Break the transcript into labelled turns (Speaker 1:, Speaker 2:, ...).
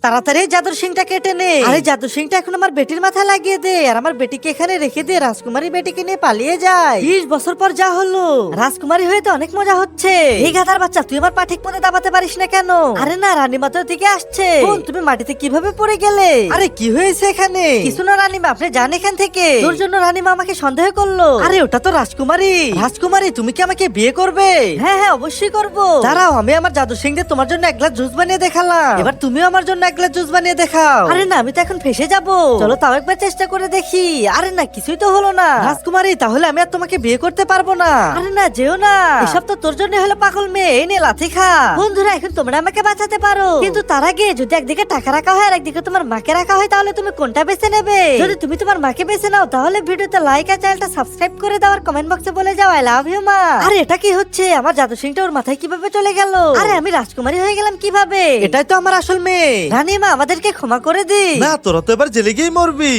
Speaker 1: তাড়াতাড়ি জাদুর শিংটা কেটে নে। আরে জাদুর শিংটা এখন আমার বেটির মাথায় লাগিয়ে দে, আর আমার বেটিকে এখানে রেখে দে, রাজকুমারী বেটিকে নিয়ে পালিয়ে যায়। 20 বছর পর যা হলো, রাজকুমারী হয়ে তো অনেক মজা হচ্ছে। এই গাধার বাচ্চা, তুই আমার পা ঠিক মতো দাবাতে পারিস না কেন? আরে না, রানীমা তো দিকে আসছে। বোন, তুমি মাটিতে কিভাবে পড়ে গেলে? আরে কি হয়েছে এখানে? কিছু না রানীমা, আপনি যান এখান থেকে। তোর জন্য রানীমা আমাকে সন্দেহ করলো। আরে ওটা তো রাজকুমারী। রাজকুমারী, তুমি কি আমাকে বিয়ে করবে? হ্যাঁ হ্যাঁ, অবশ্যই করব। দাঁড়াও, আমি আমার জাদু সিং দিয়ে তোমার জন্য এক গ্লাস জুস বানিয়ে দেখালাম, এবার তুমিও আমার জন্য এক গ্লাস জুস বানিয়ে দেখাও। আরে না, আমি তো এখন ফেসে যাব। চলো তাও একবার চেষ্টা করে দেখি। আরে না, কিছুই তো হলো না। রাজকুমারী, তাহলে আমি আর তোমাকে বিয়ে করতে পারবো না। আরে না, যেও না, এসব তো তোর জন্য হলো পাগল মেয়ে। এই নে লাথি খা। বন্ধুরা, এখন তোমরা আমাকে বাঁচাতে পারো, কিন্তু তার আগে যদি একদিকে টাকা রাখা হয় আর একদিকে তোমার মাকে রাখা হয়, তাহলে তুমি কোনটা বেছে নেবে? যদি তুমি তোমার মাকে বেছে নাও, তাহলে ভিডিওতে লাইক আর চ্যানেলটা সাবস্ক্রাইব করে দাও, আর কমেন্ট বক্সে বলে যাও আই লাভ ইউ মা। আরে এটা কি হচ্ছে? আমার জাদু সিংটা ওর মাথায় কিভাবে চলে গেল? আরে আমি রাজকুমারী হয়ে গেলাম কিভাবে? এটাই তো আমার আসল মেয়ে। রানীমা, আমাদেরকে ক্ষমা করে দি।
Speaker 2: না, তোরা তো এবার জেলে গিয়েই মরবি।